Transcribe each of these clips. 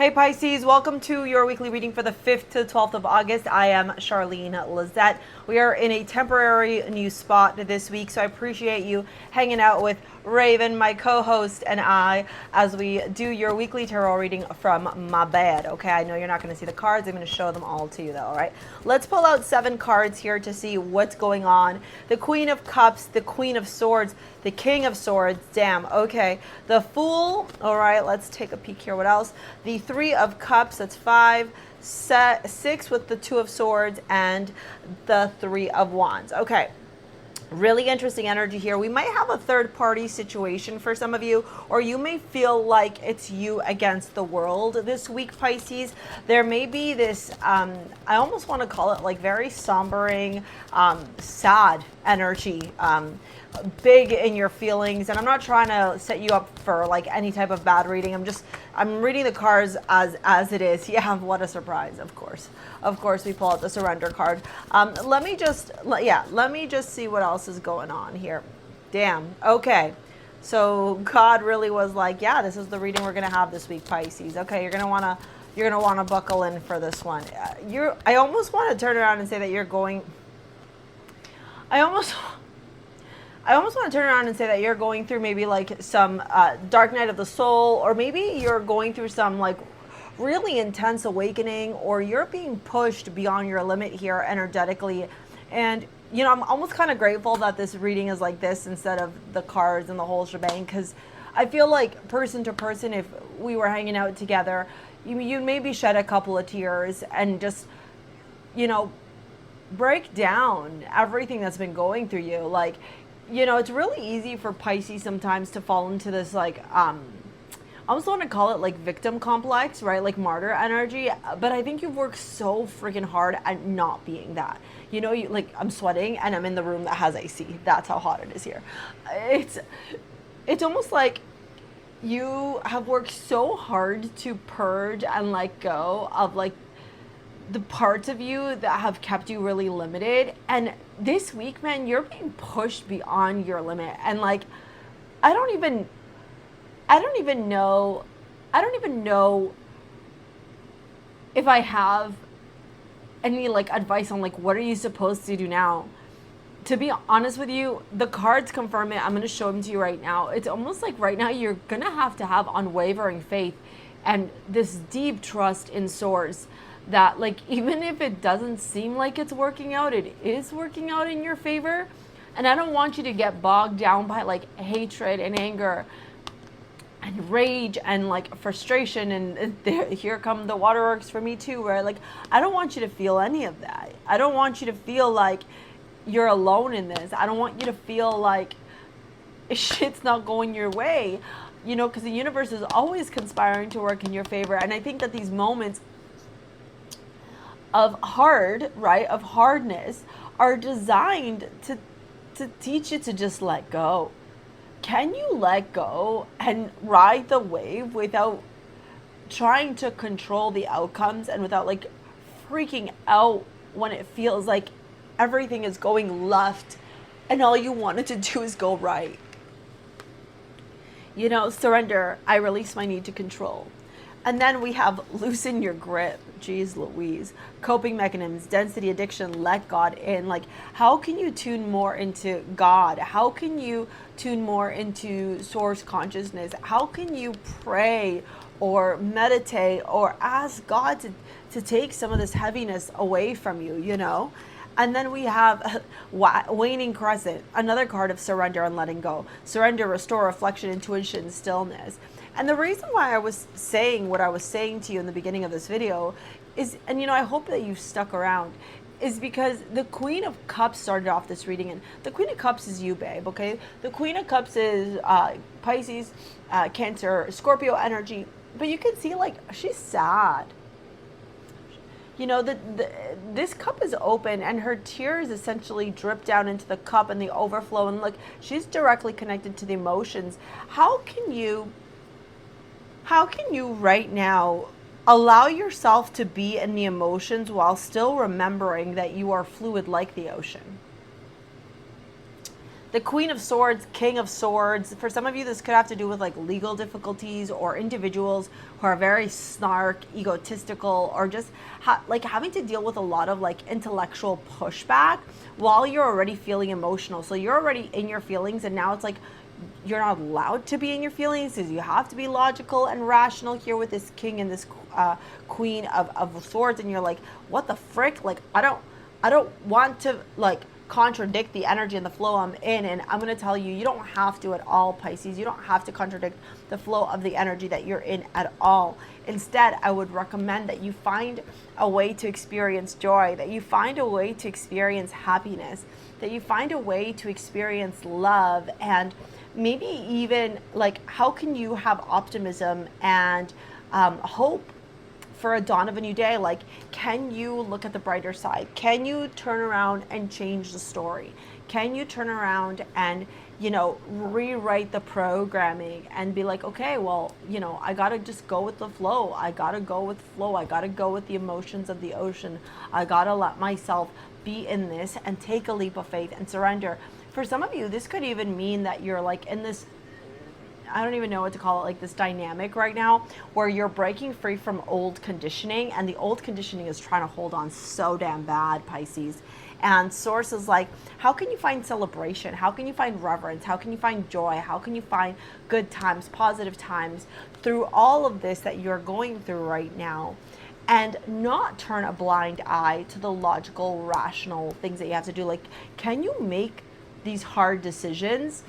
Hey Pisces, welcome to your weekly reading for the 5th to 12th of August. I am Charlene Lizette. We are in a temporary new spot this week, so I appreciate you hanging out with Raven, my co-host, and I as we do your weekly tarot reading from my bed. Okay, I know you're not going to see the cards. I'm going to show them all to you though, all right? Let's pull out 7 cards here to see what's going on. The Queen of Cups, the Queen of Swords, the King of Swords, damn, okay. The Fool, all right, let's take a peek here. What else? The 3 of Cups, that's 5, 6 with the 2 of Swords, and the 3 of Wands. Okay, really interesting energy here. We might have a third party situation for some of you, or you may feel like it's you against the world this week, Pisces. There may be this, I almost want to call it like very sombering, sad energy, big in your feelings. And I'm not trying to set you up for like any type of bad reading. I'm reading the cards as it is. Yeah, what a surprise. Of course we pull out the surrender card. Let me just see what else is going on here. Damn. Okay, so God really was like, yeah, this is the reading we're gonna have this week, Pisces. Okay, you're gonna wanna buckle in for this one. I almost want to turn around and say that you're going. I almost want to turn around and say that you're going through maybe like some dark night of the soul, or maybe you're going through some like really intense awakening, or you're being pushed beyond your limit here energetically. And you know, I'm almost kind of grateful that this reading is like this instead of the cards and the whole shebang, because I feel like person to person, if we were hanging out together, you maybe shed a couple of tears and just, you know, break down everything that's been going through you. Like, you know, it's really easy for Pisces sometimes to fall into this like I almost want to call it like victim complex, right? Like martyr energy. But I think you've worked so freaking hard at not being that. You know, you like, I'm sweating and I'm in the room that has AC. That's how hot it is here. It's almost like you have worked so hard to purge and let go of like the parts of you that have kept you really limited. And this week, man, you're being pushed beyond your limit. And like, I don't even know if I have any like advice on like what are you supposed to do now. To be honest with you, the cards confirm it. I'm going to show them to you right now. It's almost like right now you're going to have unwavering faith and this deep trust in source, that like even if it doesn't seem like it's working out, it is working out in your favor. And I don't want you to get bogged down by like hatred and anger and rage and like frustration, and here come the waterworks for me too, where like I don't want you to feel any of that. I don't want you to feel like you're alone in this. I don't want you to feel like shit's not going your way, you know, because the universe is always conspiring to work in your favor. And I think that these moments of hardness are designed to teach you to just let go. Can you let go and ride the wave without trying to control the outcomes, and without like freaking out when it feels like everything is going left and all you wanted to do is go right? You know, surrender. I release my need to control. And then we have loosen your grip. Jeez Louise. Coping mechanisms, density, addiction, let God in. Like, how can you tune more into God? How can you tune more into source consciousness? How can you pray or meditate or ask God to take some of this heaviness away from you, you know? And then we have waning crescent, another card of surrender and letting go. Surrender, restore, reflection, intuition, stillness. And the reason why I was saying what I was saying to you in the beginning of this video is, and you know, I hope that you stuck around, is because the Queen of Cups started off this reading, and the Queen of Cups is you, babe, okay? The Queen of Cups is Pisces, Cancer, Scorpio energy, but you can see like she's sad. You know, this cup is open and her tears essentially drip down into the cup and the overflow, and look, she's directly connected to the emotions. How can you right now allow yourself to be in the emotions while still remembering that you are fluid like the ocean? the Queen of Swords, King of Swords. For some of you, this could have to do with like legal difficulties or individuals who are very snark, egotistical, or just like having to deal with a lot of like intellectual pushback while you're already feeling emotional. So you're already in your feelings, and now it's like you're not allowed to be in your feelings because you have to be logical and rational here with this king and this queen of swords, and you're like, what the frick? Like, I don't want to like contradict the energy and the flow I'm in. And I'm going to tell you, you don't have to at all, Pisces. You don't have to contradict the flow of the energy that you're in at all. Instead, I would recommend that you find a way to experience joy, that you find a way to experience happiness, that you find a way to experience love, and maybe even like, how can you have optimism and hope for a dawn of a new day? Like, can you look at the brighter side? Can you turn around and change the story? Can you turn around and, you know, rewrite the programming and be like, okay, well, you know, I gotta just go with the flow. I gotta go with flow. I gotta go with the emotions of the ocean. I gotta let myself be in this and take a leap of faith and surrender. For some of you, this could even mean that you're like in this, I don't even know what to call it, like this dynamic right now where you're breaking free from old conditioning, and the old conditioning is trying to hold on so damn bad, Pisces. And Source is like, how can you find celebration? How can you find reverence? How can you find joy? How can you find good times, positive times through all of this that you're going through right now? And not turn a blind eye to the logical, rational things that you have to do. Like, can you make these hard decisions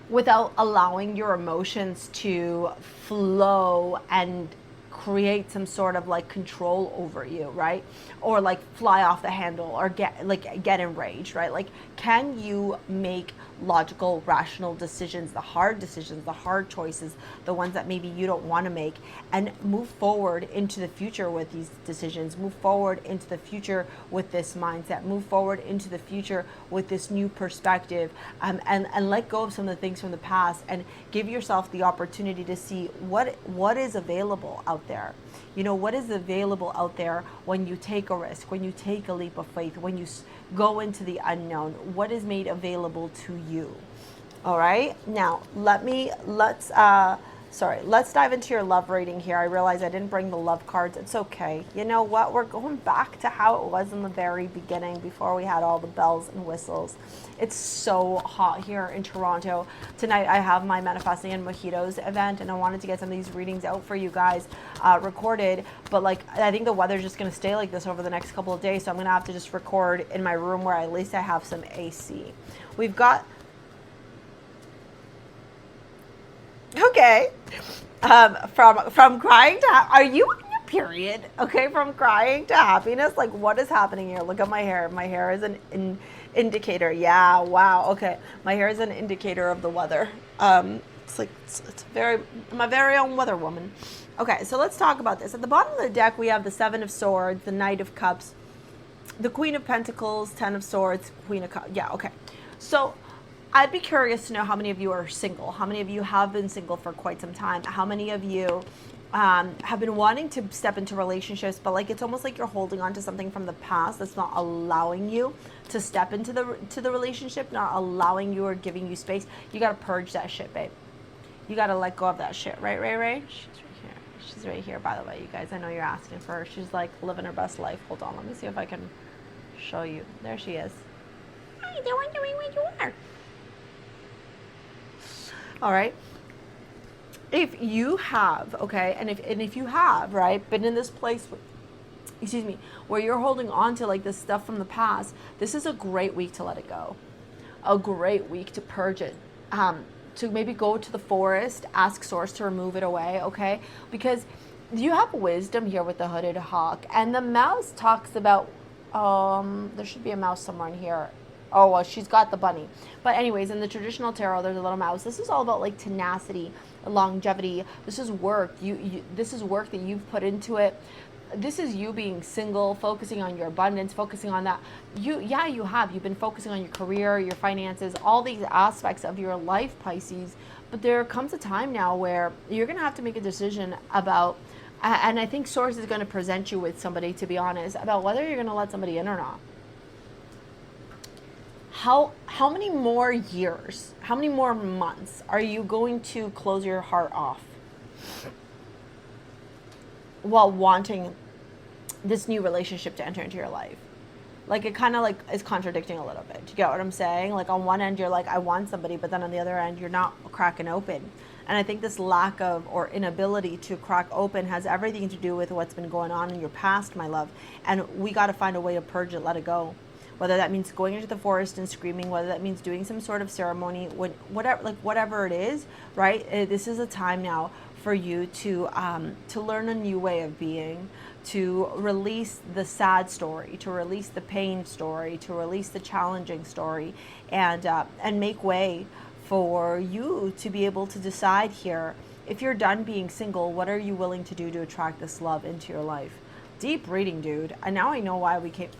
without allowing your emotions to flow and create some sort of like control over you, right? Or like fly off the handle or get enraged, right? Like, can you make logical, rational decisions, the hard choices, the ones that maybe you don't want to make, and move forward into the future with these decisions, move forward into the future with this mindset, move forward into the future with this new perspective, and let go of some of the things from the past, and give yourself the opportunity to see what is available out there. You know, what is available out there when you take a risk, when you take a leap of faith, when you go into the unknown? What is made available to you? All right. Now, let's dive into your love reading here. I realize I didn't bring the love cards. It's okay. You know what? We're going back to how it was in the very beginning before we had all the bells and whistles. It's so hot here in Toronto. Tonight I have my Manifesting and Mojitos event, and I wanted to get some of these readings out for you guys recorded. But like, I think the weather's just going to stay like this over the next couple of days, so I'm going to have to just record in my room where at least I have some AC. We've got okay. From crying to are you on your period? Okay, from crying to happiness. Like, what is happening here? Look at my hair. My hair is an indicator. Yeah, wow. Okay, my hair is an indicator of the weather. It's very, I'm a very own weather woman. Okay, so let's talk about this. At the bottom of the deck, we have the Seven of Swords, the Knight of Cups, the Queen of Pentacles, Ten of Swords, Queen of Cups. Yeah, okay. So I'd be curious to know how many of you are single. How many of you have been single for quite some time? How many of you have been wanting to step into relationships, but like it's almost like you're holding on to something from the past that's not allowing you to step into the relationship, not allowing you or giving you space. You got to purge that shit, babe. You got to let go of that shit, right, Ray? She's right here. She's right here, by the way, you guys. I know you're asking for her. She's like living her best life. Hold on, let me see if I can show you. There she is. Hi, they're wondering where you are. All right. If you have, okay, and if you have, right, been in this place, where you're holding on to like this stuff from the past, this is a great week to let it go. A great week to purge it. To maybe go to the forest, ask Source to remove it away, okay? Because you have wisdom here with the hooded hawk, and the mouse talks about, there should be a mouse somewhere in here. Oh, well, she's got the bunny. But anyways, in the traditional tarot, there's a little mouse. This is all about like tenacity, longevity. This is work. This is work that you've put into it. This is you being single, focusing on your abundance, focusing on that. You've been focusing on your career, your finances, all these aspects of your life, Pisces. But there comes a time now where you're going to have to make a decision about, and I think Source is going to present you with somebody, to be honest, about whether you're going to let somebody in or not. how many more years, how many more months are you going to close your heart off while wanting this new relationship to enter into your life? Like, it kind of like is contradicting a little bit. Do you get what I'm saying? Like, on one end you're like, I want somebody, but then on the other end you're not cracking open. And I think this lack of or inability to crack open has everything to do with what's been going on in your past, my love. And we got to find a way to purge it, let it go. Whether that means going into the forest and screaming, whether that means doing some sort of ceremony, whatever it is, right? This is a time now for you to learn a new way of being, to release the sad story, to release the pain story, to release the challenging story, and make way for you to be able to decide here, if you're done being single, what are you willing to do to attract this love into your life? Deep reading, dude. And now I know why we came.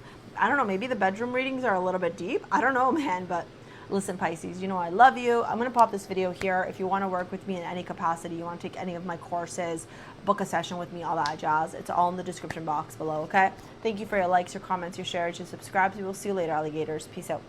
I don't know, maybe the bedroom readings are a little bit deep. I don't know, man, but listen, Pisces, you know I love you. I'm going to pop this video here. If you want to work with me in any capacity, you want to take any of my courses, book a session with me, all that jazz, it's all in the description box below, okay? Thank you for your likes, your comments, your shares, your subscribes. We will see you later, alligators. Peace out.